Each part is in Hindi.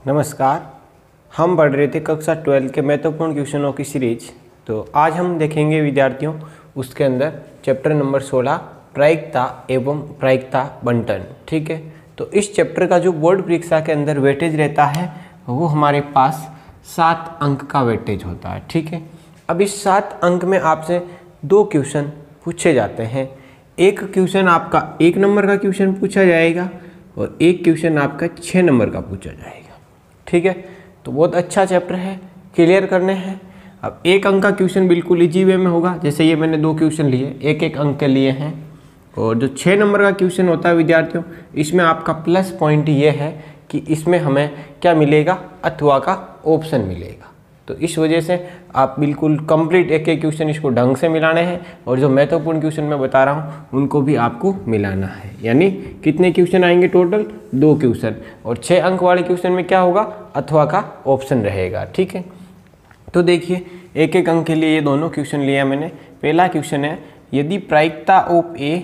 नमस्कार। हम पढ़ रहे थे कक्षा 12 के महत्वपूर्ण क्वेश्चनों की सीरीज। तो आज हम देखेंगे विद्यार्थियों उसके अंदर चैप्टर नंबर 16 प्रायिकता एवं प्रायिकता बंटन। ठीक है, तो इस चैप्टर का जो बोर्ड परीक्षा के अंदर वेटेज रहता है वो हमारे पास 7 अंक का वेटेज होता है। ठीक है, अब इस 7 अंक में आपसे 2 क्वेश्चन पूछे जाते हैं। एक क्वेश्चन आपका 1 नंबर का क्वेश्चन पूछा जाएगा और एक क्वेश्चन आपका 6 नंबर का पूछा जाएगा। ठीक है, तो बहुत अच्छा चैप्टर है, क्लियर करने हैं। अब 1 अंक का क्वेश्चन बिल्कुल इजी वे में होगा, जैसे ये मैंने 2 क्वेश्चन लिए, 1-1 अंक के लिए हैं। और जो 6 नंबर का क्वेश्चन होता है विद्यार्थियों, इसमें आपका प्लस पॉइंट ये है कि इसमें हमें क्या मिलेगा, अथवा का ऑप्शन मिलेगा। तो इस वजह से आप बिल्कुल कंप्लीट एक क्वेश्चन इसको ढंग से मिलाने हैं और जो महत्वपूर्ण क्वेश्चन मैं बता रहा हूँ उनको भी आपको मिलाना है। यानी कितने क्वेश्चन आएंगे टोटल, 2 क्वेश्चन। और 6 अंक वाले क्वेश्चन में क्या होगा, अथवा का ऑप्शन रहेगा। ठीक है, तो देखिए 1-1 अंक के लिए ये दोनों क्वेश्चन लिया मैंने। पहला क्वेश्चन है, यदि प्रायिकता ऑफ ए,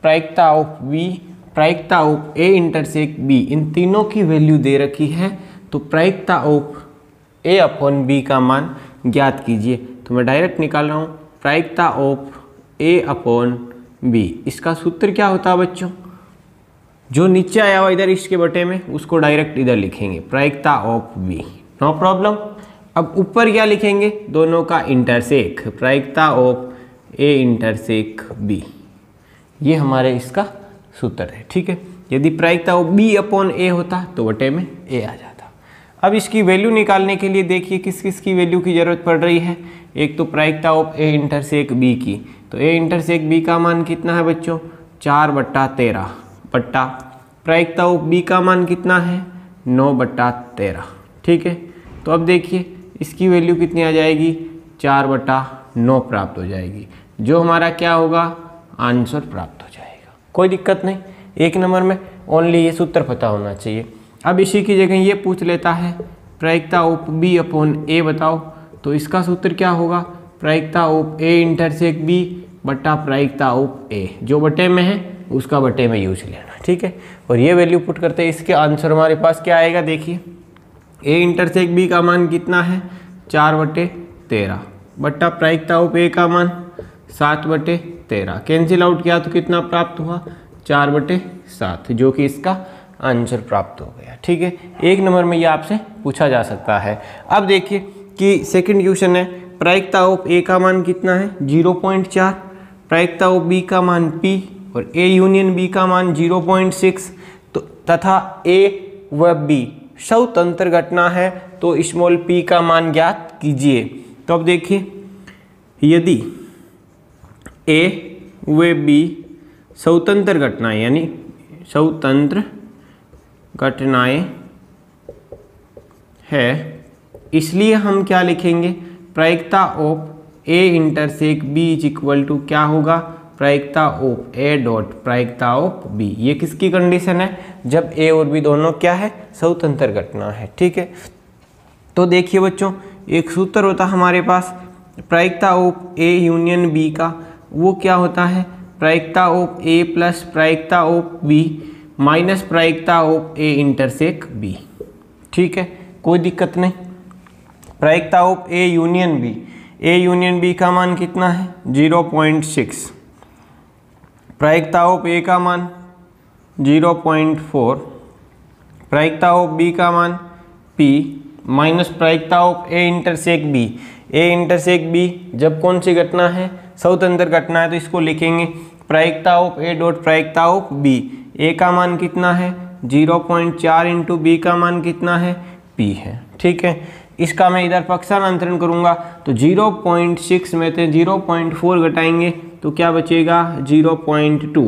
प्रायिकता ऑफ बी, प्रायिकता ऑफ ए इंटरसेक्ट बी, इन तीनों की वैल्यू दे रखी है, तो प्रायिकता ऑफ ए अपॉन बी का मान ज्ञात कीजिए। तो मैं डायरेक्ट निकाल रहा हूँ, प्रायिकता ऑफ ए अपॉन बी। इसका सूत्र क्या होता है बच्चों, जो नीचे आया हुआ इधर इसके बटे में उसको डायरेक्ट इधर लिखेंगे, प्रायिकता ऑफ बी, नो प्रॉब्लम। अब ऊपर क्या लिखेंगे, दोनों का इंटरसेक, प्रायिकता ऑफ ए इंटरसेक बी। ये हमारे इसका सूत्र है। ठीक है, यदि प्रायिकता ऑफ बी अपॉन ए होता तो बटे में ए आ जाता। अब इसकी वैल्यू निकालने के लिए देखिए किस किस की वैल्यू की जरूरत पड़ रही है। एक तो प्रायिकता ऑफ ए इंटरसेक बी की, तो ए इंटरसेक बी का मान कितना है बच्चों, 4/13 बट्टा प्रायिकता ऑफ बी का मान कितना है, 9/13। ठीक है, तो अब देखिए इसकी वैल्यू कितनी आ जाएगी, 4/9 प्राप्त हो जाएगी, जो हमारा क्या होगा, आंसर प्राप्त हो जाएगा। कोई दिक्कत नहीं, 1 नंबर में ओनली ये सूत्र पता होना चाहिए। अब इसी की जगह ये पूछ लेता है, प्रायिकता ऑफ बी अपॉन ए बताओ, तो इसका सूत्र क्या होगा, प्रायिकता ऑफ ए इंटरसेक्ट बी बट्टा प्रायिकता ऑफ ए, जो बटे में है उसका बटे में यूज लेना। ठीक है, और ये वैल्यू पुट करते हैं, इसके आंसर हमारे पास क्या आएगा, देखिए ए इंटरसेक्ट बी का मान कितना है, 4/13 बट्टा प्रायिकता ऑफ ए का मान 7/13, कैंसिल आउट किया तो कितना प्राप्त हुआ, 4/7, जो कि इसका आंसर प्राप्त हो गया। ठीक है, 1 नंबर में ये आपसे पूछा जा सकता है। अब देखिए कि सेकंड क्वेश्चन है, प्रायिकता ऑफ ए का मान कितना है, 0.4, प्रायिकता ऑफ बी का मान p और ए यूनियन बी का मान 0.6, तो तथा ए व बी स्वतंत्र घटना है, तो स्मॉल p का मान ज्ञात कीजिए। तो अब देखिए यदि ए व बी स्वतंत्र घटनाएं यानी स्वतंत्र घटनाएं है, इसलिए हम क्या लिखेंगे, प्रायिकता of A intersect B is equal to क्या होगा, प्रायिकता ऑफ ए डॉट प्रायिकता ऑफ बी। ये किसकी कंडीशन है, जब ए और बी दोनों क्या है, स्वतंत्र घटना है। ठीक है, तो देखिए बच्चों एक सूत्र होता है हमारे पास प्रायिकता ऑफ ए यूनियन बी का, वो क्या होता है, प्रायिकता ऑफ ए प्लस प्रायिकता ऑफ बी माइनस प्रायिकता ऑफ ए इंटरसेक्ट बी। ठीक है, कोई दिक्कत नहीं। प्रायिकता of A union B, A union B का मान कितना है, 0.6, प्रायिकता ऑफ ए का मान 0.4, प्रायिकता ऑफ बी का मान p माइनस प्रायिकता of A intersect B. A intersect B जब कौन सी घटना है, स्वतंत्र घटना है, तो इसको लिखेंगे प्रायिकता ऑफ ए डॉट प्रायिकता ऑफ बी। ए का मान कितना है, 0.4 इंटू बी का मान कितना है, p है। ठीक है, इसका मैं इधर पक्षांतरण करूंगा तो 0.6 में से 0.4 घटाएंगे तो क्या बचेगा, 0.2,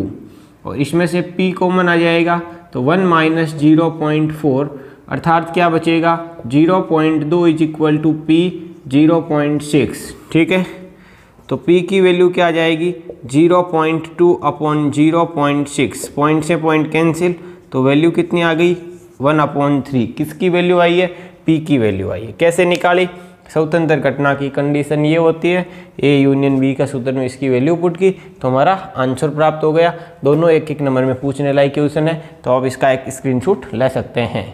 और इसमें से p कॉमन आ जाएगा तो 1 माइनस 0.4 अर्थात क्या बचेगा, 0.2 इज इक्वल टू p 0.6। ठीक है, तो p की वैल्यू क्या आ जाएगी, 0.2 अपॉन 0.6, पॉइंट से पॉइंट कैंसिल, तो वैल्यू कितनी आ गई, 1/3। किसकी वैल्यू आई है, p की वैल्यू आई है। कैसे निकाली, स्वतंत्र घटना की कंडीशन ये होती है, ए यूनियन बी का सूत्र में इसकी वैल्यू पुट की तो हमारा आंसर प्राप्त हो गया। दोनों 1-1 नंबर में पूछने लायक क्वेश्चन है, तो आप इसका एक स्क्रीनशॉट ले सकते हैं।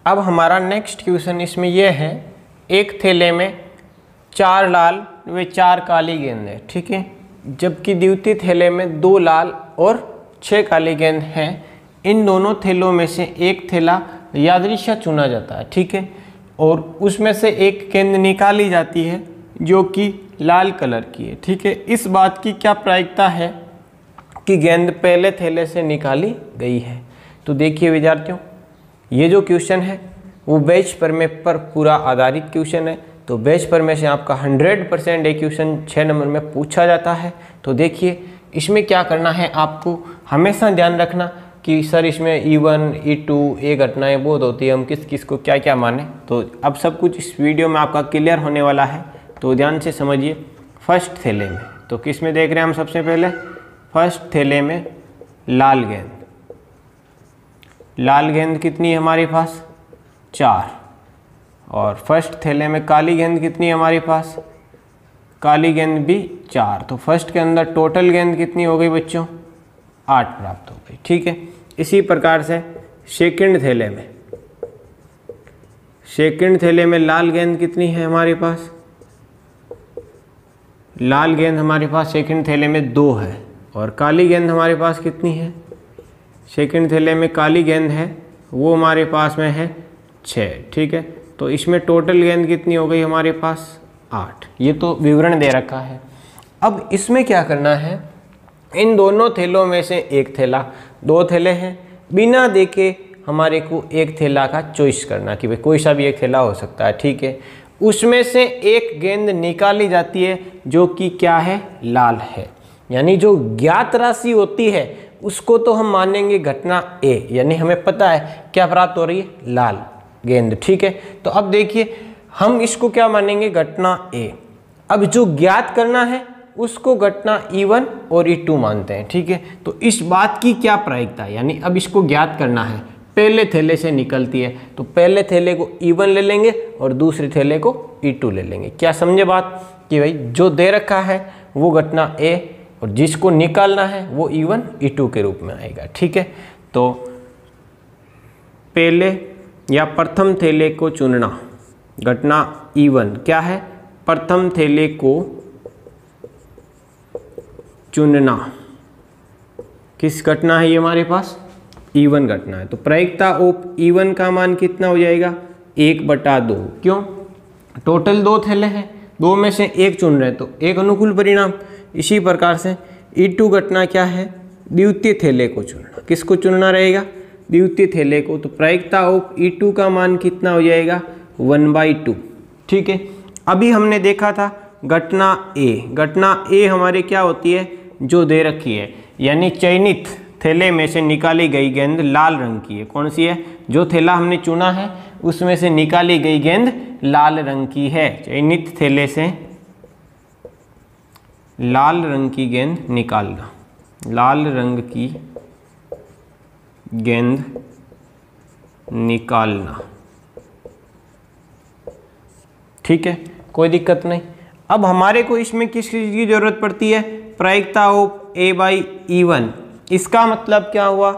अब हमारा नेक्स्ट क्वेश्चन इसमें यह है, एक थैले में 4 लाल व 4 काली गेंद है, ठीक है, जबकि द्वितीय थैले में 2 लाल और 6 काली गेंद हैं। इन दोनों थैलों में से एक थैला यादृच्छा चुना जाता है, ठीक है, और उसमें से एक गेंद निकाली जाती है जो कि लाल कलर की है, ठीक है। इस बात की क्या प्रायिकता है कि गेंद पहले थैले से निकाली गई है? तो देखिए विद्यार्थियों, ये जो क्वेश्चन है वो बैच प्रमेय पर पूरा आधारित क्वेश्चन है। तो बैच प्रमेय से आपका 100% ये क्वेश्चन 6 नंबर में पूछा जाता है। तो देखिए इसमें क्या करना है, आपको हमेशा ध्यान रखना कि सर इसमें E1, E2 ये घटनाएं बहुत होती है, हम किस किस को क्या क्या माने। तो अब सब कुछ इस वीडियो में आपका क्लियर होने वाला है, तो ध्यान से समझिए। फर्स्ट थैले में, तो किस में देख रहे हैं हम सबसे पहले? फर्स्ट थैले में लाल गेंद। लाल गेंद कितनी है हमारे पास? 4। और फर्स्ट थैले में काली गेंद कितनी है हमारे पास? काली गेंद भी 4। तो फर्स्ट के अंदर टोटल गेंद कितनी हो गई बच्चों? 8 प्राप्त हो गई, ठीक है। इसी प्रकार से सेकंड थैले में, सेकंड थैले में लाल गेंद कितनी है हमारे पास? लाल गेंद हमारे पास सेकंड थैले में 2 है। और काली गेंद हमारे पास कितनी है? सेकंड थैले में काली गेंद है वो हमारे पास में है 6, ठीक है। तो इसमें टोटल गेंद कितनी हो गई हमारे पास? 8। ये तो विवरण दे रखा है। अब इसमें क्या करना है, इन दोनों थैलों में से एक थैला, 2 थैले हैं, बिना देखे हमारे को एक थैला का चॉइस करना कि भाई कोई सा भी एक थैला हो सकता है, ठीक है। उसमें से एक गेंद निकाली जाती है जो कि क्या है? लाल है। यानी जो ज्ञात राशि होती है उसको तो हम मानेंगे घटना ए, यानी हमें पता है क्या प्राप्त हो रही है? लाल गेंद, ठीक है। तो अब देखिए हम इसको क्या मानेंगे? घटना ए। अब जो ज्ञात करना है उसको घटना E1 और E2 मानते हैं, ठीक है। तो इस बात की क्या प्रायिकता है, यानी अब इसको ज्ञात करना है, पहले थैले से निकलती है, तो पहले थैले को E1 ले लेंगे और दूसरे थैले को E2 ले लेंगे। क्या समझे बात? कि भाई जो दे रखा है वो घटना ए और जिसको निकालना है वो E1, E2 के रूप में आएगा, ठीक है। तो पहले या प्रथम थैले को चुनना, घटना E1 क्या है? प्रथम थैले को चुनना। किस घटना है ये हमारे पास? E1 घटना है। तो प्रायिकता ऑफ E1 का मान कितना हो जाएगा? 1/2। क्यों? टोटल 2 थैले हैं, 2 में से एक चुन रहे तो एक अनुकूल परिणाम। इसी प्रकार से E2 घटना क्या है? द्वितीय थैले को चुनना। किसको चुनना रहेगा? द्वितीय थैले को। तो प्रायिकता ऑफ E2 का मान कितना हो जाएगा? 1/2, ठीक है। अभी हमने देखा था घटना ए। घटना ए हमारे क्या होती है? जो दे रखी है, यानी चयनित थैले में से निकाली गई गेंद लाल रंग की है। कौन सी है? जो थैला हमने चुना है उसमें से निकाली गई गेंद लाल रंग की है। चयनित थैले से लाल रंग की गेंद निकालना, लाल रंग की गेंद निकालना, ठीक है, कोई दिक्कत नहीं। अब हमारे को इसमें किस चीज़ की जरूरत पड़ती है? प्रायिकता ऑफ A/E1। इसका मतलब क्या हुआ?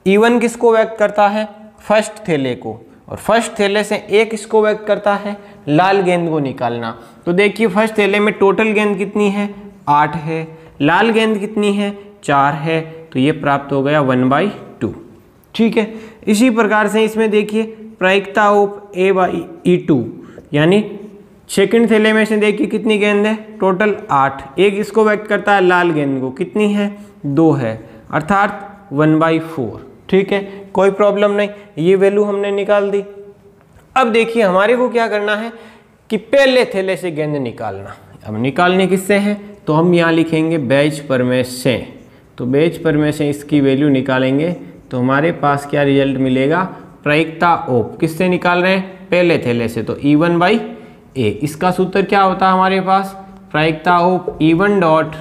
E1 किसको व्यक्त करता है? फर्स्ट थैले को, और फर्स्ट थैले से एक किसको व्यक्त करता है? लाल गेंद को निकालना। तो देखिए फर्स्ट थैले में टोटल गेंद कितनी है? 8 है। लाल गेंद कितनी है? 4 है। तो ये प्राप्त हो गया 1/2, ठीक है। इसी प्रकार से इसमें देखिए प्रायिकता ऑफ A/E2, यानी सेकंड थैले में से देखिए कितनी गेंद है? टोटल 8। एक इसको व्यक्त करता है लाल गेंद को, कितनी है? 2 है, अर्थात 1/4, ठीक है, कोई प्रॉब्लम नहीं। ये वैल्यू हमने निकाल दी। अब देखिए हमारे को क्या करना है कि पहले थैले से गेंद निकालना। अब निकालने किससे है? तो हम यहाँ लिखेंगे बैच प्रमेय से। तो बैच प्रमेय से इसकी वैल्यू निकालेंगे तो हमारे पास क्या रिजल्ट मिलेगा? प्रायिकता ऑफ, किससे निकाल रहे हैं? पहले थैले से, तो E1/A। इसका सूत्र क्या होता है हमारे पास? प्रायिकता ऑफ E1 डॉट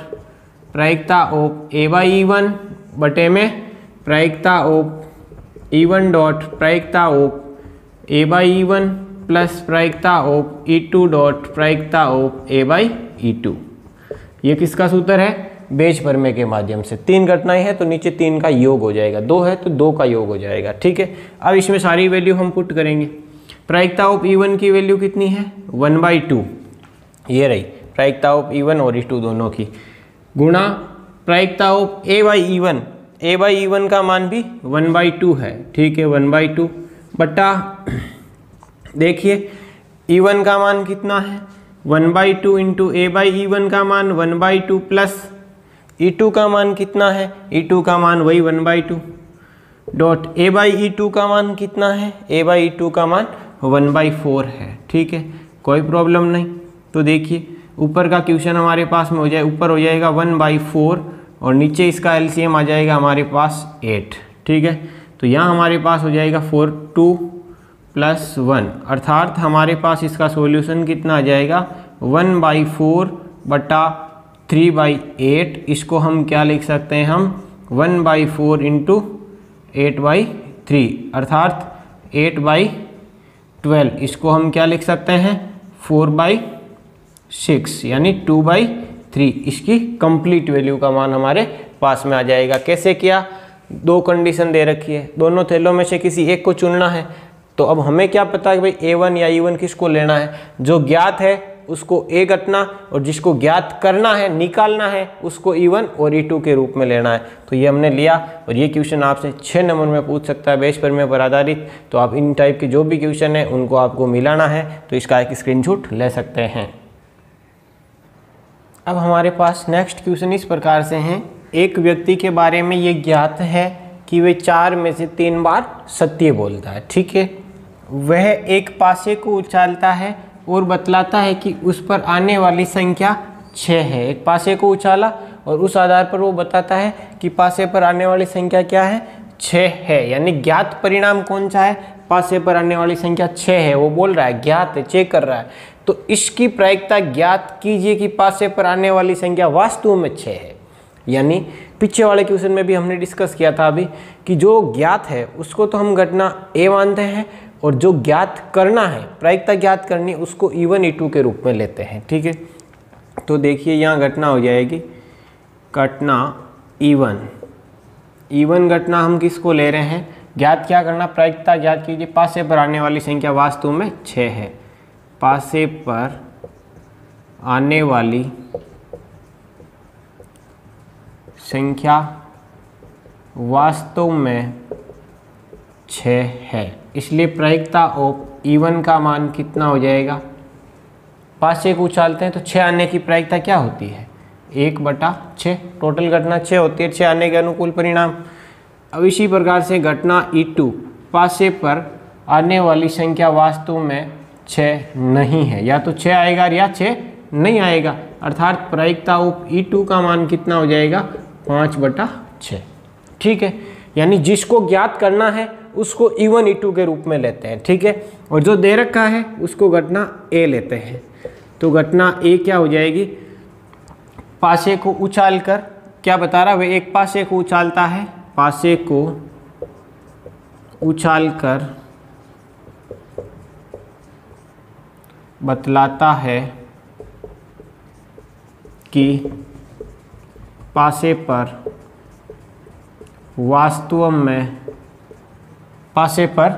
प्रायिकता ऑफ A/E1 बटे में प्रायिकता ऑफ E1 डॉट प्रायिकता ऑफ A/E1 प्लस प्रायिकता ऑफ E2 डॉट प्रायिकता ऑफ A/E2। ये किसका सूत्र है? बेज प्रमेय के माध्यम से। 3 घटनाएं हैं तो नीचे 3 का योग हो जाएगा, 2 है तो 2 का योग हो जाएगा, ठीक है। अब इसमें सारी वैल्यू हम पुट करेंगे। प्रायिकता ऑफ E1 की वैल्यू कितनी है 1/2, ये रही प्रायिकता ऑफ E1 और E2 दोनों की, गुणा प्रायिकता ऑफ A/E1, A/E1 का मान भी 1/2 है, ठीक है, 1/2 बटा देखिए E1 का मान कितना है 1/2 इंटू A/E1 का मान 1/2 प्लस E2 का मान कितना है, E2 का मान वही 1/2 डॉट A/E2 का मान कितना है, A/E2 का मान 1/4 है, ठीक है, कोई प्रॉब्लम नहीं। तो देखिए ऊपर का क्वेश्चन हमारे पास में हो जाए, ऊपर हो जाएगा 1/4 और नीचे इसका LCM आ जाएगा हमारे पास 8, ठीक है। तो यहाँ हमारे पास हो जाएगा 4 2 + 1, अर्थात हमारे पास इसका सॉल्यूशन कितना आ जाएगा 1/4 बटा 3/8। इसको हम क्या लिख सकते हैं, हम 1/4 इंटू 8/3 अर्थात 8/12। इसको हम क्या लिख सकते हैं 4/6 यानी 2/3। इसकी कंप्लीट वैल्यू का मान हमारे पास में आ जाएगा। कैसे किया, 2 कंडीशन दे रखी है, दोनों थैलों में से किसी एक को चुनना है। तो अब हमें क्या पता है कि भाई A1 या E1 किसको लेना है, जो ज्ञात है उसको A घटना और जिसको ज्ञात करना है निकालना है उसको E1 और E2 के रूप में लेना है। तो ये हमने लिया और ये क्वेश्चन आपसे 6 नंबर में पूछ सकता है बेस प्रमेय पर आधारित। तो आप इन टाइप के जो भी क्वेश्चन है उनको आपको मिलाना है तो इसका एक स्क्रीनशॉट ले सकते हैं। अब हमारे पास नेक्स्ट क्वेश्चन इस प्रकार से हैं, एक व्यक्ति के बारे में ये ज्ञात है कि वे 4 में से 3 बार सत्य बोलता है, ठीक है। वह एक पासे को उछालता है और बतलाता है कि उस पर आने वाली संख्या 6 है। एक पासे को उछाला और उस आधार पर वो बताता है कि पासे पर आने वाली संख्या क्या है 6 है, यानी ज्ञात परिणाम कौन सा है, पासे पर आने वाली संख्या 6 है। वो बोल रहा है ज्ञात है, चेक कर रहा है। तो इसकी प्रायिकता ज्ञात कीजिए कि पासे पर आने वाली संख्या वास्तव में 6 है। यानी पीछे वाले क्वेश्चन में भी हमने डिस्कस किया था अभी कि जो ज्ञात है उसको तो हम घटना A मानते हैं और जो ज्ञात करना है, प्रायिकता ज्ञात करनी, उसको E1 E2 के रूप में लेते हैं, ठीक है। तो देखिए यहाँ घटना हो जाएगी घटना E1 घटना हम किसको ले रहे हैं, ज्ञात क्या करना, प्रायिकता ज्ञात कीजिए पासे पर आने वाली संख्या वास्तव में 6 है। पासे पर आने वाली संख्या वास्तव में 6 है, इसलिए प्रायिकता ऑफ E1 का मान कितना हो जाएगा, पासे को उछालते हैं तो 6 आने की प्रायिकता क्या होती है 1/6। टोटल घटना 6 होती है, 6 आने के अनुकूल परिणाम। अब इसी प्रकार से घटना E2, पासे पर आने वाली संख्या वास्तव में 6 नहीं है, या तो 6 आएगा या 6 नहीं आएगा, अर्थात प्रायिकता ऑफ E2 का मान कितना हो जाएगा 5/6, ठीक है। यानी जिसको ज्ञात करना है उसको E1 E2 के रूप में लेते हैं, ठीक है, और जो दे रखा है उसको घटना A लेते हैं। तो घटना A क्या हो जाएगी, पासे को उछालकर, क्या बता रहा है, वह एक पासे को उछालता है, पासे को उछालकर बतलाता है कि पासे पर वास्तव में पासे पर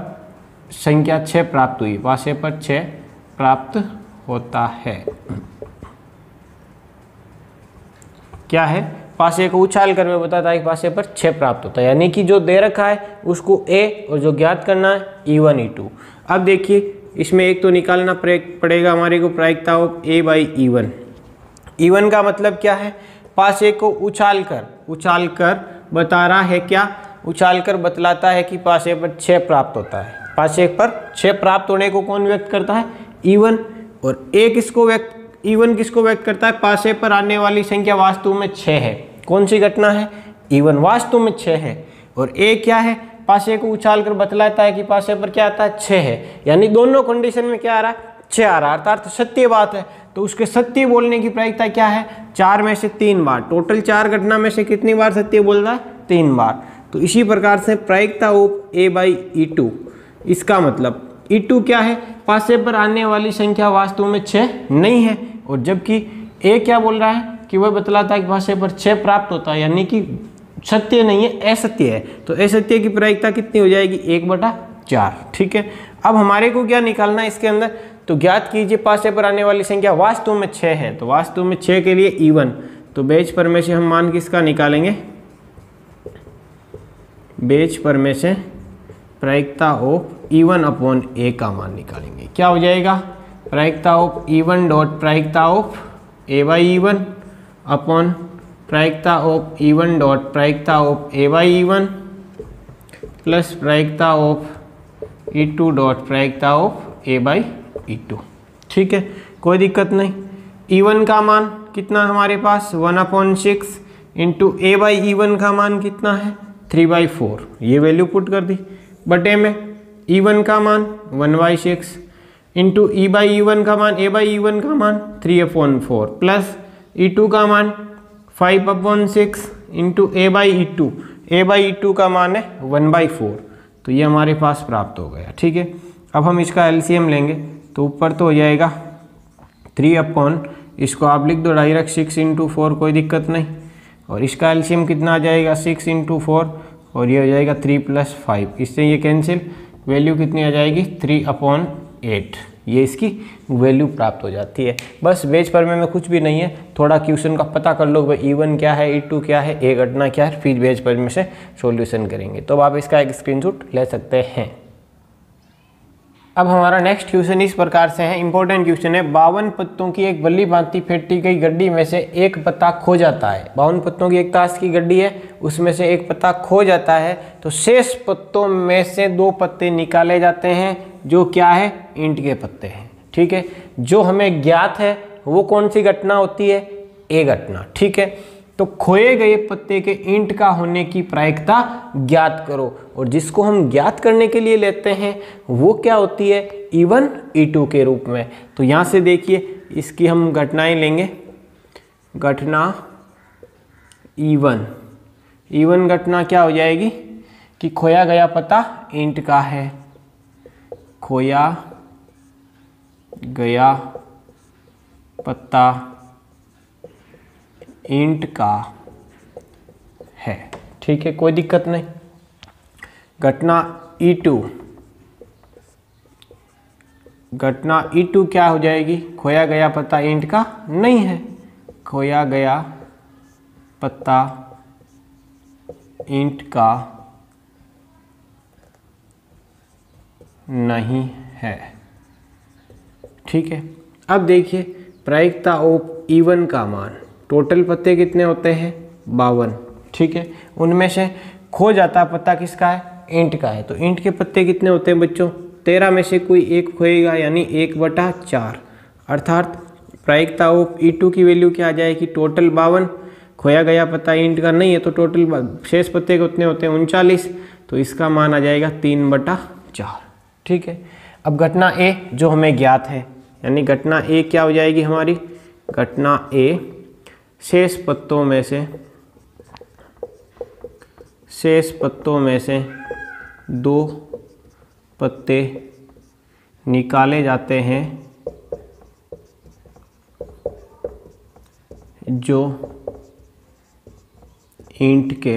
संख्या 6 प्राप्त हुई, पासे पर 6 प्राप्त होता है। क्या है, पासे को उछाल कर मैं बताता है कि पासे पर 6 प्राप्त होता है, यानी कि जो दे रखा है उसको A और जो ज्ञात करना है E1 E2। अब देखिए इसमें एक तो निकालना पड़ेगा हमारे को प्रायिकता ऑफ A/E1। E1 का मतलब क्या है, पासे को उछालकर बता रहा है, क्या उछालकर बतलाता है कि पासे पर 6 प्राप्त होता है। पासे पर 6 प्राप्त होने को कौन व्यक्त करता है, E1, और E1 किसको व्यक्त करता है, पासे पर आने वाली संख्या वास्तव में 6 है। कौन सी घटना है, E1 वास्तव में 6 है, और A क्या है, पासे को उछालकर बतलाता है कि पासे पर क्या आता है 6 है। यानी दोनों कंडीशन में क्या आ रहा है 6 आ रहा है, अर्थात सत्य बात है। तो उसके सत्य बोलने की प्रायिकता क्या है 4 में से 3 बार, टोटल 4 घटना में से कितनी बार सत्य बोल रहा है 3 बार। तो इसी प्रकार से प्रायिकता ऑफ A/E2, इसका मतलब E2 क्या है, पासे पर आने वाली संख्या वास्तव में 6 नहीं है, और जबकि A क्या बोल रहा है कि वह बतलाता है कि भाषा पर 6 प्राप्त होता है, यानी कि सत्य नहीं है, असत्य है। तो असत्य की प्रायिकता कितनी हो जाएगी, 1/4। ठीक है, अब हमारे को क्या निकालना है इसके अंदर, तो ज्ञात कीजिए पासे पर आने वाली संख्या वास्तव में 6 है। तो वास्तव में 6 के लिए इवन, तो बेज पर में से हम मान किसका निकालेंगे, बेज पर में से प्रायिकता ऑफ इवन अपॉन ए का मान निकालेंगे। क्या हो जाएगा, प्रायिकता ऑफ इवन डॉट प्रायिकता of A by E one upon प्रायिकता ऑफ इवन डॉट प्रायिकता of A by E one plus प्रायिकता ऑफ E2 डॉट प्रायिकता ऑफ ए बाई E2। ठीक है, कोई दिक्कत नहीं। E1 का मान कितना हमारे पास 1/6 इंटू ए बाई E1 का मान कितना है 3/4, ये वैल्यू पुट कर दी बटे में E1 का मान 1/6 इंटू E बाई E1 का मान, ए बाई E1 का मान 3/4 प्लस E2 का मान 5/6 into A by E2, A by E2 का मान है 1/4। तो ये हमारे पास प्राप्त हो गया। ठीक है, अब हम इसका एलसीएम लेंगे तो ऊपर तो हो जाएगा 3 इसको आप लिख दो डायरेक्ट 6 इंटू 4, कोई दिक्कत नहीं। और इसका एलसीएम कितना आ जाएगा 6 इंटू 4 और ये हो जाएगा 3 + 5, इससे ये कैंसिल, वैल्यू कितनी आ जाएगी 3/8। ये इसकी वैल्यू प्राप्त हो जाती है। बस बेज पर में कुछ भी नहीं है, थोड़ा क्वेश्चन का पता कर लो भाई E1 क्या है, E2 क्या है, ए घटना क्या है, फिर बेज पर में से सॉल्यूशन करेंगे। तो आप इसका एक स्क्रीनशॉट ले सकते हैं। अब हमारा नेक्स्ट क्वेश्चन इस प्रकार से है, इंपॉर्टेंट क्वेश्चन है। 52 पत्तों की एक बल्ली भांति फेंटी गई गड्डी में से एक पत्ता खो जाता है। 52 पत्तों की एक ताश की गड्डी है, उसमें से एक पत्ता खो जाता है, तो शेष पत्तों में से 2 पत्ते निकाले जाते हैं, जो क्या है, ईंट के पत्ते हैं। ठीक है, जो हमें ज्ञात है वो कौन सी घटना होती है, ए घटना। ठीक है, तो खोए गए पत्ते के ईंट का होने की प्रायिकता ज्ञात करो, और जिसको हम ज्ञात करने के लिए लेते हैं वो क्या होती है, E1 E2 के रूप में। तो यहाँ से देखिए इसकी हम घटनाएं लेंगे। घटना E1 घटना क्या हो जाएगी कि खोया गया पत्ता ईंट का है, खोया गया पत्ता ईंट का है। ठीक है, कोई दिक्कत नहीं। घटना E2, घटना E2 क्या हो जाएगी, खोया गया पत्ता ईंट का नहीं है, खोया गया पत्ता ईंट का नहीं है। ठीक है, अब देखिए प्रायिकता ऑफ E1 का मान, टोटल पत्ते कितने होते हैं 52। ठीक है, उनमें से खो जाता पत्ता किसका है, ईंट का है। तो ईंट के पत्ते कितने होते हैं बच्चों, 13 में से कोई एक खोएगा, यानी 1/4। अर्थात प्रायिकता ऑफ E2 की वैल्यू क्या आ जाएगी, टोटल 52, खोया गया पत्ता ईंट का नहीं है, तो टोटल शेष पत्ते कितने होते हैं 39, तो इसका मान आ जाएगा 3/4। ठीक है, अब घटना ए जो हमें ज्ञात है, यानी घटना ए क्या हो जाएगी हमारी, घटना ए शेष पत्तों में से 2 पत्ते निकाले जाते हैं, जो ईंट के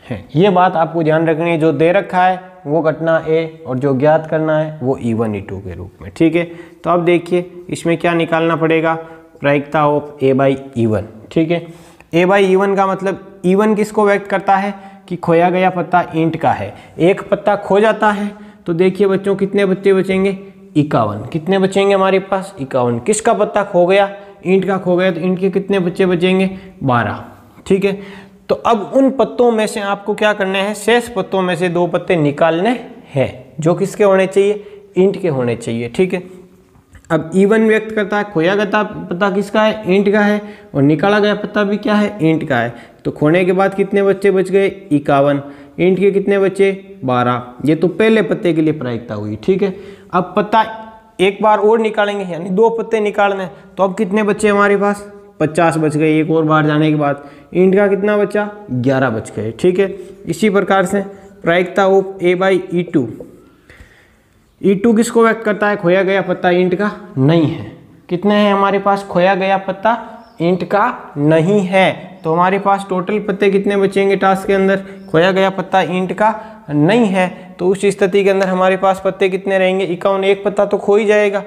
हैं। ये बात आपको ध्यान रखनी है, जो दे रखा है वो घटना ए और जो ज्ञात करना है वो E1 E2 के रूप में। ठीक है, तो अब देखिए इसमें क्या निकालना पड़ेगा, प्रायिकता ऑफ ए बाई E1। ठीक है, ए बाई E1 का मतलब E1 किसको व्यक्त करता है कि खोया गया पत्ता ईंट का है। एक पत्ता खो जाता है तो देखिए बच्चों कितने बच्चे बचेंगे, 51। कितने बचेंगे हमारे पास, 51। किसका पत्ता खो गया, ईंट का खो गया, तो ईंट के कितने बच्चे बचेंगे, 12। ठीक है, तो अब उन पत्तों में से आपको क्या करना है, शेष पत्तों में से 2 पत्ते निकालने हैं, जो किसके होने चाहिए, ईंट के होने चाहिए। ठीक है, अब E1 व्यक्त करता है खोया गया पत्ता किसका है, ईंट का है, और निकाला गया पत्ता भी क्या है, ईंट का है। तो खोने के बाद कितने बच्चे बच गए, 51। ईंट के कितने बचे, 12। ये तो पहले पत्ते के लिए प्रायिकता हुई। ठीक है, अब पत्ता एक बार और निकालेंगे, यानी 2 पत्ते निकालने, तो अब कितने बच्चे हमारे पास, 50 बच गए। एक और बार जाने के बाद ईंट का कितना बचा, 11 बच गए। ठीक है, इसी प्रकार से प्रायिकता of A by E2, E2 किसको व्यक्त करता है, खोया गया पत्ता ईंट का नहीं है। कितने हैं हमारे पास, खोया गया पत्ता ईंट का नहीं है। तो हमारे पास टोटल पत्ते कितने बचेंगे टास्क के अंदर? खोया गया पत्ता ईंट का नहीं है, तो उस स्थिति के अंदर हमारे पास पत्ते कितने रहेंगे? 51। एक पत्ता तो खो ही जाएगा।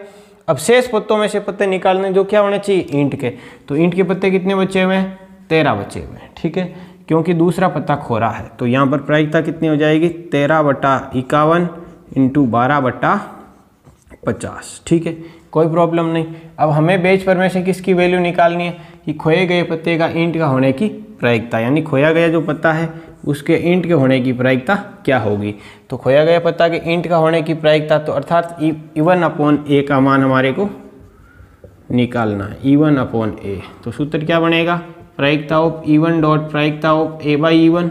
अब शेष पत्तों में से पत्ते निकालने जो क्या होने चाहिए? ईंट के। तो ईंट के पत्ते कितने बचे हुए हैं? 13 बचे हुए हैं, ठीक है, क्योंकि दूसरा पत्ता खो रहा है। तो यहाँ पर प्रायिकता कितनी हो जाएगी? 13/51 × 12/50, ठीक है, कोई प्रॉब्लम नहीं। अब हमें बेच पर में से किसकी वैल्यू निकालनी है? कि खोए गए पत्ते का ईंट का होने की प्रायिकता, यानी खोया गया जो पत्ता है उसके ईंट के होने की प्रायिकता क्या होगी? तो खोया गया पत्ता के ईंट का होने की प्रायिकता, तो अर्थात E1/A का मान हमारे को निकालना है, E1/A। तो सूत्र क्या बनेगा? प्रायिकता ऑफ E1 डॉट प्रायिकता ऑफ A/E1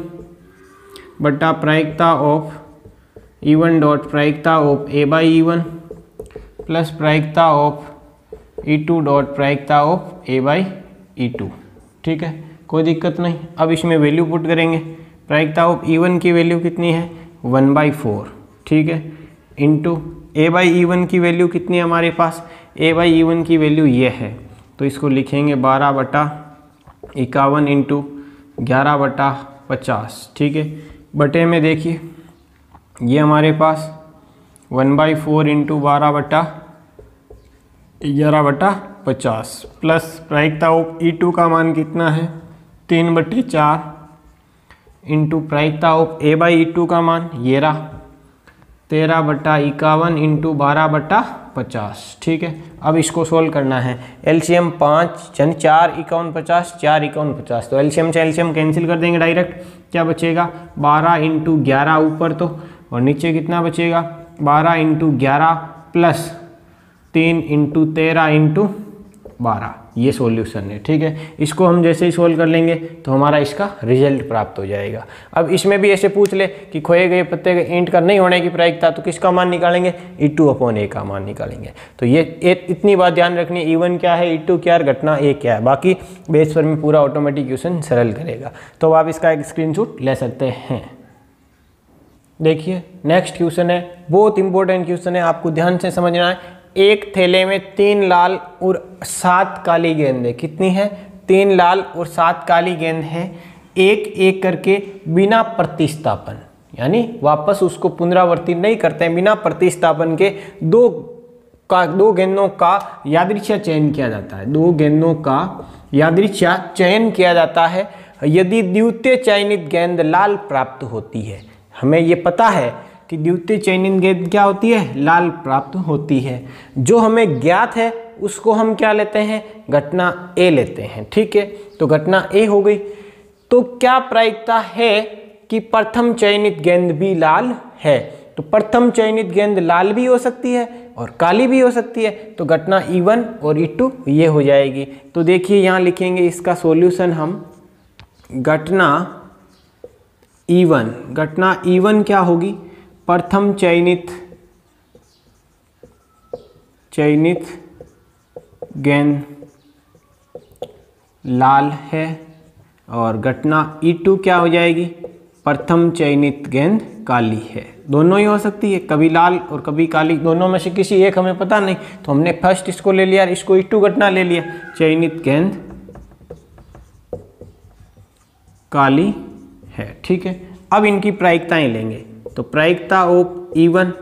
बटा प्रायिकता ऑफ E1 डॉट प्रायिकता ऑफ A/E1 प्लस प्रायिकता ऑफ E2 डॉट प्रायिकता ऑफ A/E2, ठीक है, कोई दिक्कत नहीं। अब इसमें वैल्यू पुट करेंगे। प्रायिकता ऑफ E1 की वैल्यू कितनी है? 1/4, ठीक है, इंटू A/E1 की वैल्यू कितनी है हमारे पास? A/E1 की वैल्यू ये है, तो इसको लिखेंगे 12/51 इंटू 11/50, ठीक है। बटे में देखिए ये हमारे पास 1/4 इंटू 12/11/50 प्लस प्रायिकता ऑफ E2 का मान कितना है? 3/4 इंटू प्रायिकता ऑफ A/E2 का मान ये रहा 13/51 इंटू 12/50, ठीक है। अब इसको सोल्व करना है। एलसीएम 5 यानी 4 51 50, 4 51 50, तो एलसीएम से एलसीएम कैंसिल कर देंगे डायरेक्ट। क्या बचेगा? 12 इंटू 11 ऊपर तो, और नीचे कितना बचेगा? 12 इंटू 11 प्लस 3 इंटू 13 इंटू 12, ये सॉल्यूशन है, ठीक है। इसको हम जैसे ही सोल्व कर लेंगे तो हमारा इसका रिजल्ट प्राप्त हो जाएगा। अब इसमें भी ऐसे पूछ ले कि खोए गए पत्ते के ईंट का नहीं होने की प्रायिकता, तो किसका मान निकालेंगे? E2/A का मान निकालेंगे। तो ये इतनी बात ध्यान रखनी, E1 क्या है, E2 क्या है, घटना A क्या है, बाकी बेस पर में पूरा ऑटोमेटिक क्वेश्चन सरल करेगा। तो आप इसका एक स्क्रीनशॉट ले सकते हैं। देखिए नेक्स्ट क्वेश्चन है, बहुत इंपॉर्टेंट क्वेश्चन है, आपको ध्यान से समझना है। एक थैले में 3 लाल और 7 काली गेंद है। कितनी है? 3 लाल और 7 काली गेंद है। एक एक करके बिना प्रतिस्थापन, यानी वापस उसको पुनरावृत्ति नहीं करते हैं, बिना प्रतिस्थापन के दो गेंदों का यादृच्छिक चयन किया जाता है। 2 गेंदों का यादृच्छिक चयन किया जाता है। यदि द्वितीय चयनित गेंद लाल प्राप्त होती है, हमें ये पता है कि द्वितीय चयनित गेंद क्या होती है? लाल प्राप्त होती है। जो हमें ज्ञात है उसको हम क्या लेते हैं? घटना A लेते हैं, ठीक है। तो घटना A हो गई। तो क्या प्रायिकता है कि प्रथम चयनित गेंद भी लाल है? तो प्रथम चयनित गेंद लाल भी हो सकती है और काली भी हो सकती है। तो घटना E1 और E2 ये हो जाएगी। तो देखिए यहाँ लिखेंगे इसका सॉल्यूशन हम, घटना E1 क्या होगी? प्रथम चयनित गेंद लाल है, और घटना E2 क्या हो जाएगी? प्रथम चयनित गेंद काली है। दोनों ही हो सकती है, कभी लाल और कभी काली, दोनों में से किसी एक हमें पता नहीं, तो हमने फर्स्ट इसको ले लिया, इसको E2 घटना ले लिया। चयनित गेंद काली है, ठीक है। अब इनकी प्रायिकताएं लेंगे। तो प्रायिकता ऑफ E1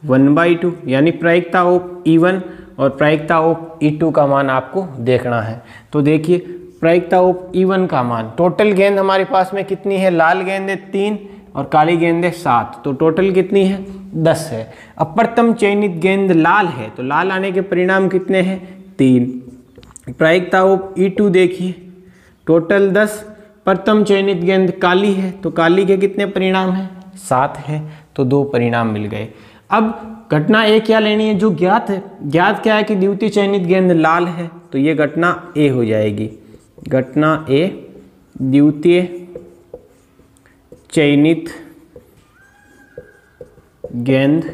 1/2, यानी प्रायिकता ऑफ E1 और प्रायिकता ऑफ E2 का मान आपको देखना है। तो देखिए प्रायिकता ऑफ E1 का मान, टोटल गेंद हमारे पास में कितनी है? लाल गेंद है 3 और काली गेंद है 7, तो टोटल कितनी है? 10 है। अब प्रथम चयनित गेंद लाल है, तो लाल आने के परिणाम कितने हैं? 3। प्रायिकता ऑफ E2 देखिए, टोटल 10, प्रथम चयनित गेंद काली है, तो काली के कितने परिणाम हैं? 7 है, तो 2 परिणाम मिल गए। अब घटना A क्या लेनी है? जो ज्ञात है। ज्ञात क्या है कि द्वितीय चयनित गेंद लाल है, तो ये घटना A हो जाएगी। घटना A द्वितीय चयनित गेंद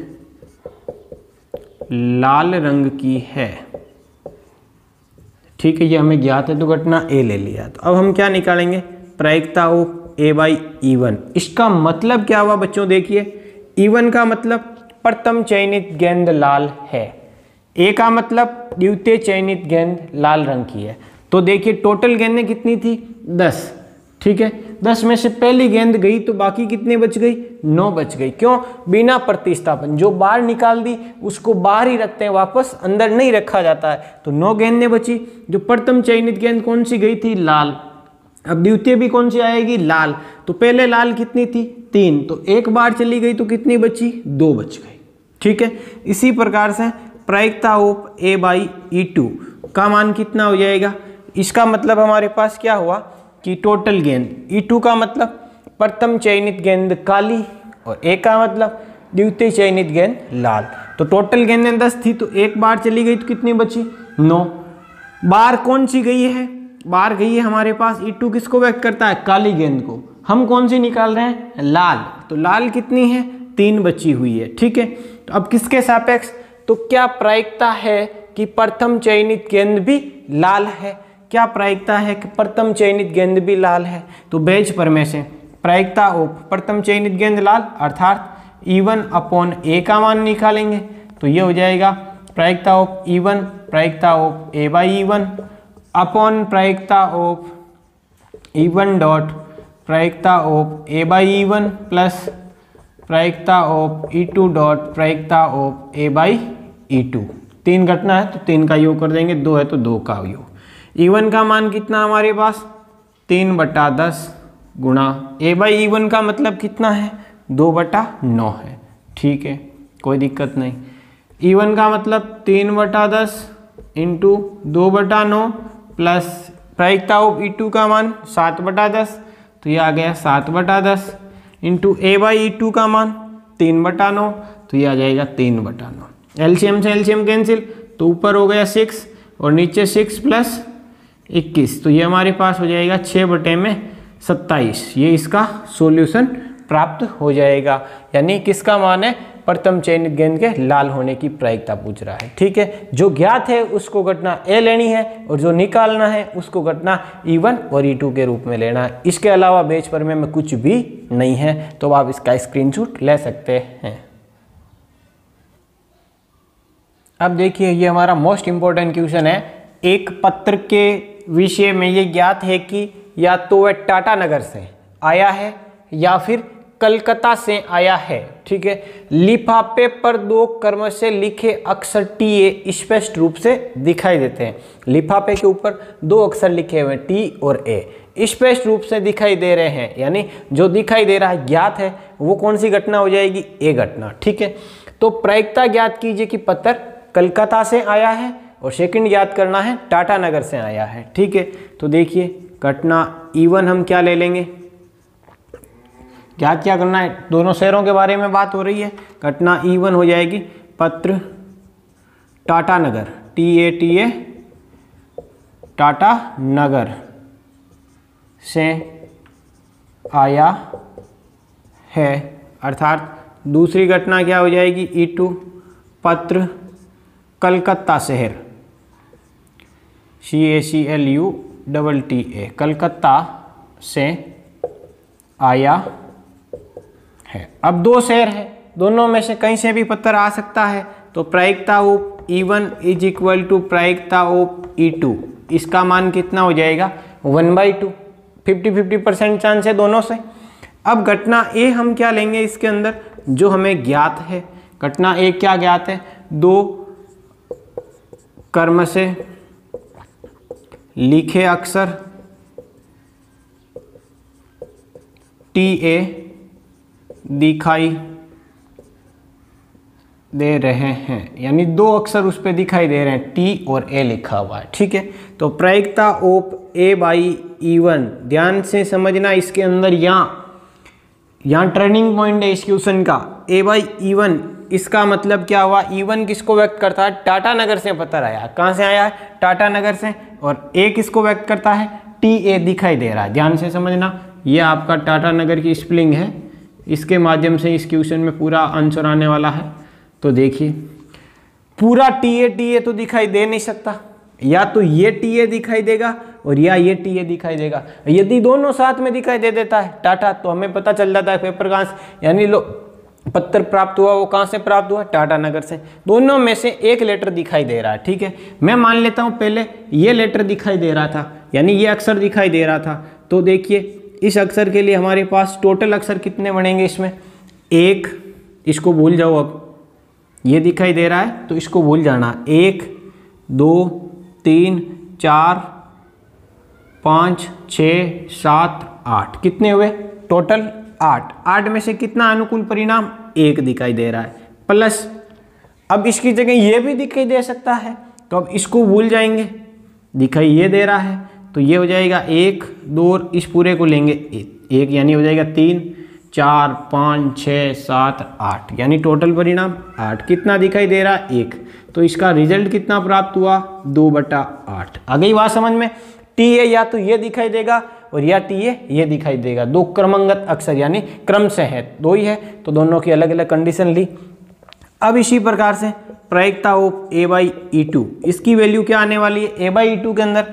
लाल रंग की है, ठीक है, ये हमें ज्ञात है, तो घटना A ले लिया। तो अब हम क्या निकालेंगे? प्रायिकता ऑफ A/E1। इसका मतलब क्या हुआ बच्चों? देखिए E1 का मतलब प्रथम चयनित गेंद लाल है, A का मतलब द्वितीय चयनित गेंद लाल रंग की है। तो देखिए टोटल गेंदें कितनी थी 10, ठीक है। 10 में से पहली गेंद गई तो बाकी कितने बच गई, 9 बच गई। क्यों, बिना प्रतिस्थापन, जो बाहर निकाल दी उसको बाहर ही रखते हैं, वापस अंदर नहीं रखा जाता है। तो 9 गेंदें बची। जो प्रथम चयनित गेंद कौन सी गई थी, लाल। अब द्वितीय भी कौन सी आएगी, लाल। तो पहले लाल कितनी थी, 3, तो एक बार चली गई तो कितनी बची, 2 बच गई, ठीक है। इसी प्रकार से प्रायिकता ऑफ A/E2 का मान कितना हो जाएगा। इसका मतलब हमारे पास क्या हुआ कि टोटल गेंद, E2 का मतलब प्रथम चयनित गेंद काली और A का मतलब द्वितीय चयनित गेंद लाल। तो टोटल गेंदें 10 थी, तो एक बार चली गई तो कितनी बची, 9। बार कौन सी गई है, बार गई है हमारे पास E2 किसको व्यक्त करता है, काली गेंद को। हम कौन सी निकाल रहे हैं, लाल। तो लाल कितनी है, 3 बची हुई है, ठीक है। तो अब किसके सापेक्ष, तो क्या प्रायिकता है कि प्रथम चयनित गेंद भी लाल है, क्या प्रायिकता है कि प्रथम चयनित गेंद भी लाल है। तो बेज पर में से प्रायिकता ऑफ प्रथम चयनित गेंद लाल अर्थात E1/A का मान निकालेंगे। तो ये हो जाएगा प्रायिकता ऑफ E1 प्रायिकता ऑफ A/E1 अपॉन प्रायिकता ऑफ E1 डॉट प्रायिकता ऑफ A/E1 प्लस प्रायिकता ऑफ E2 डॉट प्रायिकता ऑफ A/E2। 3 घटना है तो 3 का योग कर देंगे, 2 है तो 2 का योग। E1 का मान कितना हमारे पास, 3/10 गुणा A/E1 का मतलब कितना है, 2/9 है, ठीक है, कोई दिक्कत नहीं। E1 का मतलब 3/10 इंटू 2/9 प्लस प्रायिकता ऑफ E2 का मान 7/10, तो ये आ गया 7/10 इंटू A/E2 का मान 3/9, तो ये आ जाएगा 3/9। एलसीएम से एलसीएम कैंसिल, तो ऊपर हो गया 6 और नीचे 6 प्लस 21, तो ये हमारे पास हो जाएगा 6/27। ये इसका सॉल्यूशन प्राप्त हो जाएगा। यानी किसका मान है, प्रथम चयनित गेंद के लाल होने की प्रायिकता पूछ रहा है, ठीक है। जो ज्ञात है उसको घटना ए लेनी है और जो निकालना है उसको घटना E1 और E2 के रूप में लेना है। इसके अलावा बेच पर में कुछ भी नहीं है, तो आप इसका स्क्रीनशॉट ले सकते हैं। अब देखिए ये हमारा मोस्ट इंपॉर्टेंट क्वेश्चन है। एक पत्र के विषय में ये ज्ञात है कि या तो वह टाटा नगर से आया है या फिर कलकत्ता से आया है, ठीक है। लिफाफे पर 2 क्रम से लिखे अक्षर TA स्पष्ट रूप से दिखाई देते हैं। लिफाफे के ऊपर 2 अक्षर लिखे हुए T और A स्पष्ट रूप से दिखाई दे रहे हैं, यानी जो दिखाई दे रहा है ज्ञात है, वो कौन सी घटना हो जाएगी, A घटना, ठीक है। तो प्रायिकता ज्ञात कीजिए कि पत्र कलकत्ता से आया है और सेकंड याद करना है टाटा नगर से आया है, ठीक है। तो देखिए घटना E1 हम क्या ले लेंगे, क्या क्या करना है, दोनों शहरों के बारे में बात हो रही है। घटना E1 हो जाएगी पत्र टाटा नगर, TATA टाटा नगर से आया है, अर्थात दूसरी घटना क्या हो जाएगी E2 पत्र कलकत्ता शहर, CACLUTTA कलकत्ता से आया है। अब 2 शहर है, दोनों में से कहीं से भी पत्र आ सकता है, तो प्रायिकता of E1 is equal to प्रायिकता ऑफ E2, इसका मान कितना हो जाएगा 1/2, 50-50% चांस है दोनों से। अब घटना A हम क्या लेंगे, इसके अंदर जो हमें ज्ञात है, घटना A क्या ज्ञात है, 2 क्रम से लिखे अक्षर TA दिखाई दे रहे हैं, यानी 2 अक्षर उस पे दिखाई दे रहे हैं, T और A लिखा हुआ है, ठीक है। तो प्रायिकता ऑफ A/E1 ध्यान से समझना, इसके अंदर यहाँ टर्निंग पॉइंट है इस क्वेश्चन का। A/E1 इसका मतलब क्या हुआ, E1 किसको व्यक्त करता है, टाटा नगर से पत्र आया, कहाँ से आया है, टाटा नगर से, और A किसको व्यक्त करता है, TA दिखाई दे रहा है। ध्यान से समझना, ये आपका टाटा नगर की स्पेलिंग है, इसके माध्यम से इस क्वेश्चन में पूरा आंसर आने वाला है। तो देखिए पूरा TA तो दिखाई दे नहीं सकता, या तो ये TA दिखाई देगा और या ये TA दिखाई देगा। यदि दोनों साथ में दिखाई दे देता है टाटा, तो हमें पता चल जाता है पेपर कहाँ से, यानी लो पत्र प्राप्त हुआ वो कहाँ से प्राप्त हुआ, टाटानगर से। दोनों में से एक लेटर दिखाई दे रहा है, ठीक है। मैं मान लेता हूँ पहले ये लेटर दिखाई दे रहा था, यानी ये अक्षर दिखाई दे रहा था। तो देखिए इस अक्षर के लिए हमारे पास टोटल अक्षर कितने बनेंगे इसमें, एक, इसको भूल जाओ अब, ये दिखाई दे रहा है तो इसको भूल जाना। 1 2 3 4 5 6 7 8, कितने हुए टोटल 8। 8 में से कितना अनुकूल परिणाम, 1 दिखाई दे रहा है। प्लस अब इसकी जगह ये भी दिखाई दे सकता है, तो अब इसको भूल जाएंगे, दिखाई ये दे रहा है तो ये हो जाएगा 1 2, इस पूरे को लेंगे 1, यानी हो जाएगा 3 4 5 6 7 8, यानी टोटल परिणाम 8। कितना दिखाई दे रहा है, 1। तो इसका रिजल्ट कितना प्राप्त हुआ, 2/8। आ गई बात समझ में। टी ए या तो ये दिखाई देगा और या टी ए ये दिखाई देगा। दो क्रमांगत अक्षर यानी क्रम से है, दो ही है, तो दोनों की अलग अलग कंडीशन ली। अब इसी प्रकार से प्रायिकता ऑफ A/E2, इसकी वैल्यू क्या आने वाली है, A/E2 के अंदर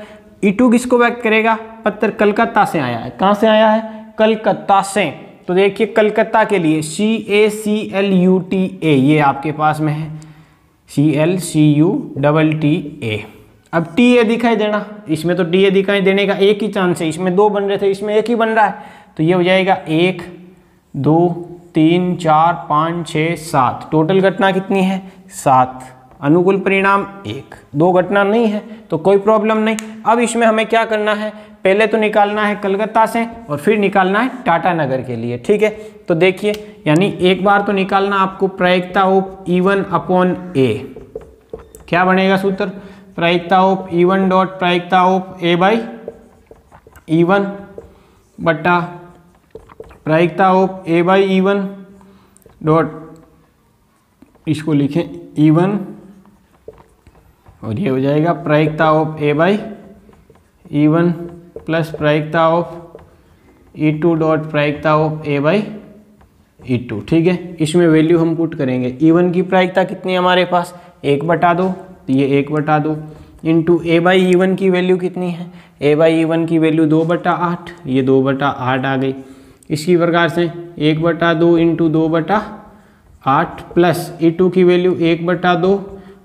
E2 किसको व्यक्त करेगा, पत्र कलकत्ता से आया है। कहाँ से आया है, कलकत्ता से। तो देखिए कलकत्ता के लिए CACLUTA ये आपके पास में है, CLCUTTA। अब TA दिखाई देना, इसमें तो TA दिखाई देने का एक ही चांस है, इसमें 2 बन रहे थे, इसमें एक ही बन रहा है, तो ये हो जाएगा 1 2 3 4 5 6 7। टोटल घटना कितनी है, 7। अनुकूल परिणाम 1। 2 घटना नहीं है तो कोई प्रॉब्लम नहीं। अब इसमें हमें क्या करना है, पहले तो निकालना है कलकत्ता से और फिर निकालना है टाटानगर के लिए, ठीक है। तो देखिए यानी एक बार तो निकालना आपको प्रायिकता ऑफ E1/A। क्या बनेगा सूत्र, प्रायिकता ऑफ E1 डॉट प्रायिकता ऑफ A/E1 बटा प्रायिकता ऑफ A/E1 डॉट, इसको लिखें E1, और ये हो जाएगा प्रायिकता ऑफ A/E1 प्लस प्रायिकता ऑफ E2 डॉट प्रायिकता ऑफ A/E2, ठीक है। इसमें वैल्यू हम पुट करेंगे। E1 की प्रायिकता कितनी है हमारे पास, 1/2, तो ये 1/2 इंटू A/E1 की वैल्यू कितनी है, A/E1 की वैल्यू 2/8, ये 2/8 आ गई। इसी प्रकार से 1/2 इंटू 2/8 प्लस E2 की वैल्यू 1/2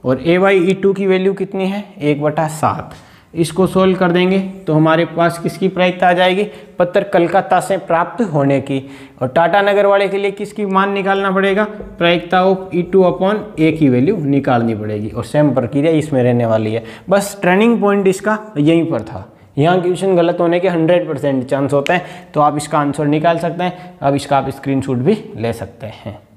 और A/E2 की वैल्यू कितनी है, 1/7। इसको सोल्व कर देंगे तो हमारे पास किसकी प्रायिकता आ जाएगी, पत्र कलकत्ता से प्राप्त होने की। और टाटानगर वाले के लिए किसकी मान निकालना पड़ेगा, प्रायिकता ऑफ E2/A की वैल्यू निकालनी पड़ेगी। और सेम प्रक्रिया इसमें रहने वाली है। बस टर्निंग पॉइंट इसका यहीं पर था। यहाँ क्वेश्चन गलत होने के 100% चांस होते हैं, तो आप इसका आंसर निकाल सकते हैं। अब इसका आप स्क्रीनशॉट भी ले सकते हैं।